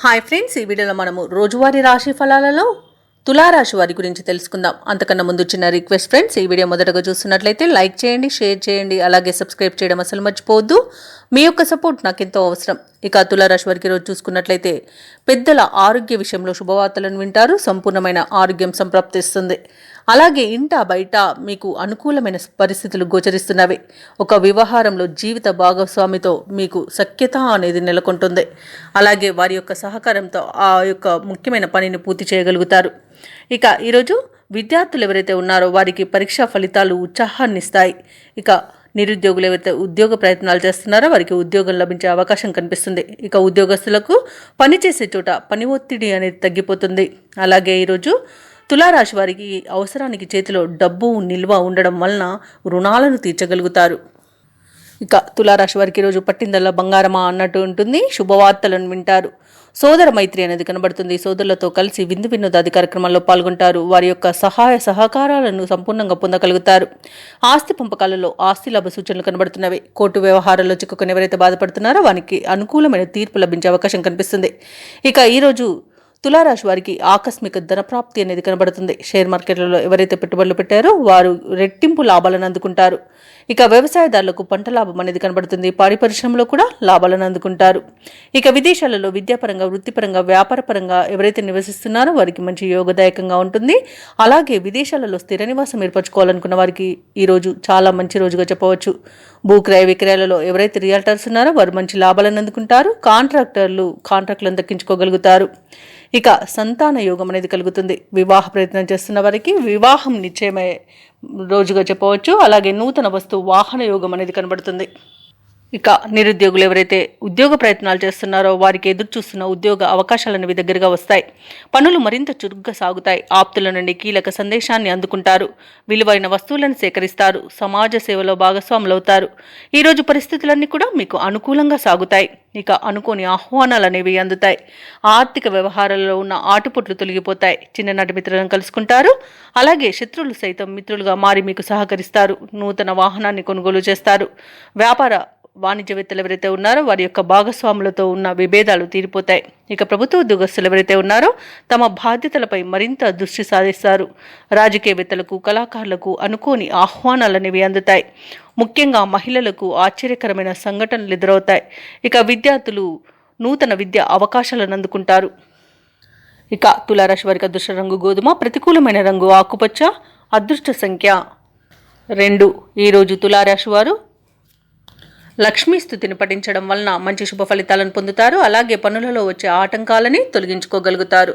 Hi friends, ఈ వీడియోలో మనము రోజువారీ రాశి ఫలాలలో తులారాశి వారి గురించి తెలుసుకుందాం. అంతకన్నా ముందు చిన్న రిక్వెస్ట్ ఫ్రెండ్స్, ఈ వీడియో మొదటగా చూస్తున్నట్లయితే లైక్ చేయండి, షేర్ చేయండి, అలాగే సబ్స్క్రైబ్ చేయడం అసలు మర్చిపోవద్దు. మీ యొక్క సపోర్ట్ నాకు ఎంతో అవసరం. ఇక తులారాశి వారికి రోజు చూసుకున్నట్లయితే పెద్దల ఆరోగ్య విషయంలో శుభవార్తలను వింటారు. సంపూర్ణమైన ఆరోగ్యం సంప్రాప్తిస్తుంది. అలాగే ఇంట బయట మీకు అనుకూలమైన పరిస్థితులు గోచరిస్తున్నవి. ఒక వ్యవహారంలో జీవిత భాగస్వామితో మీకు సఖ్యత అనేది నెలకొంటుంది. అలాగే వారి యొక్క సహకారంతో ఆ యొక్క ముఖ్యమైన పనిని పూర్తి చేయగలుగుతారు. ఇక ఈరోజు విద్యార్థులు ఎవరైతే ఉన్నారో వారికి పరీక్షా ఫలితాలు ఉత్సాహాన్ని ఇస్తాయి. ఇక నిరుద్యోగులు ఎవరైతే ఉద్యోగ ప్రయత్నాలు చేస్తున్నారో వారికి ఉద్యోగం లభించే అవకాశం కనిపిస్తుంది. ఇక ఉద్యోగస్తులకు పనిచేసే చోట పని ఒత్తిడి అనేది తగ్గిపోతుంది. అలాగే ఈరోజు తులారాశి వారికి అవసరానికి చేతిలో డబ్బు నిల్వ ఉండడం వలన రుణాలను తీర్చగలుగుతారు. ఇక తులారాశి వారికి ఈరోజు పట్టిందల్లా బంగారమా అన్నట్టు ఉంటుంది. శుభవార్తలను వింటారు. సోదర మైత్రి అనేది కనబడుతుంది. సోదరులతో కలిసి విందు వినోదాది కార్యక్రమాల్లో పాల్గొంటారు. వారి యొక్క సహాయ సహకారాలను సంపూర్ణంగా పొందగలుగుతారు. ఆస్తి పంపకాలలో ఆస్తి లాభ సూచనలు కనబడుతున్నవి. కోర్టు వ్యవహారాల్లో చిక్కుకొని ఎవరైతే బాధపడుతున్నారో వారికి అనుకూలమైన తీర్పు లభించే అవకాశం కనిపిస్తుంది. ఇక ఈరోజు తులారాశి వారికి ఆకస్మిక ధనప్రాప్తి అనేది కనబడుతుంది. షేర్ మార్కెట్లలో ఎవరైతే పెట్టుబడులు పెట్టారో వారు రెట్టింపు లాభాలను అందుకుంటారు. ఇక వ్యవసాయదారులకు పంట లాభం అనేది కనబడుతుంది. పాడి పరిశ్రమలో కూడా లాభాలను అందుకుంటారు. ఇక విదేశాలలో విద్యాపరంగా, వృత్తిపరంగా, వ్యాపారపరంగా ఎవరైతే నివసిస్తున్నారో వారికి మంచి యోగదాయకంగా ఉంటుంది. అలాగే విదేశాలలో స్థిర నివాసం ఏర్పరచుకోవాలనుకున్న వారికి ఈరోజు చాలా మంచి రోజుగా చెప్పవచ్చు. భూక్రయ విక్రయాలలో ఎవరైతే రియల్టర్స్ ఉన్నారో వారు మంచి లాభాలను అందుకుంటారు. కాంట్రాక్టులను దక్కించుకోగలుగుతారు. ఇక సంతాన యోగం అనేది కలుగుతుంది. వివాహ ప్రయత్నం చేస్తున్న వారికి వివాహం నిశ్చయమయ్యే రోజుగా చెప్పవచ్చు. అలాగే నూతన వాహన యోగం అనేది కనబడుతుంది. ఇక నిరుద్యోగులు ఎవరైతే ఉద్యోగ ప్రయత్నాలు చేస్తున్నారో వారికి ఎదురు చూస్తున్న ఉద్యోగ అవకాశాలనేవి దగ్గరగా వస్తాయి. పనులు మరింత చురుగ్గా సాగుతాయి. ఆప్తుల నుండి కీలక సందేశాన్ని అందుకుంటారు. విలువైన వస్తువులను సేకరిస్తారు. సమాజ సేవలో భాగస్వాములవుతారు. ఈరోజు పరిస్థితులన్నీ కూడా మీకు అనుకూలంగా సాగుతాయి. ఇక అనుకోని ఆహ్వానాలు అనేవి అందుతాయి. ఆర్థిక వ్యవహారాల్లో ఉన్న ఆటుపోట్లు తొలగిపోతాయి. చిన్ననాటి మిత్రులను కలుసుకుంటారు. అలాగే శత్రువులు సైతం మిత్రులుగా మారి మీకు సహకరిస్తారు. నూతన వాహనాన్ని కొనుగోలు చేస్తారు. వ్యాపార వాణిజ్యవేత్తలు ఎవరైతే ఉన్నారో వారి యొక్క భాగస్వాములతో ఉన్న విభేదాలు తీరిపోతాయి. ఇక ప్రభుత్వ ఉద్యోగస్తులు ఎవరైతే ఉన్నారో తమ బాధ్యతలపై మరింత దృష్టి సాధిస్తారు. రాజకీయవేత్తలకు, కళాకారులకు అనుకోని ఆహ్వానాలు అనేవి అందుతాయి. ముఖ్యంగా మహిళలకు ఆశ్చర్యకరమైన సంఘటనలు ఎదురవుతాయి. ఇక విద్యార్థులు నూతన విద్యా అవకాశాలను అందుకుంటారు. ఇక తులారాశి వారికి అదృష్ట రంగు గోధుమ, ప్రతికూలమైన రంగు ఆకుపచ్చ, అదృష్ట సంఖ్య 2. ఈరోజు తులారాశి వారు లక్ష్మీ స్తుతిని పఠించడం వలన మంచి శుభ ఫలితాలను పొందుతారు. అలాగే పనులలో వచ్చే ఆటంకాలని తొలగించుకోగలుగుతారు.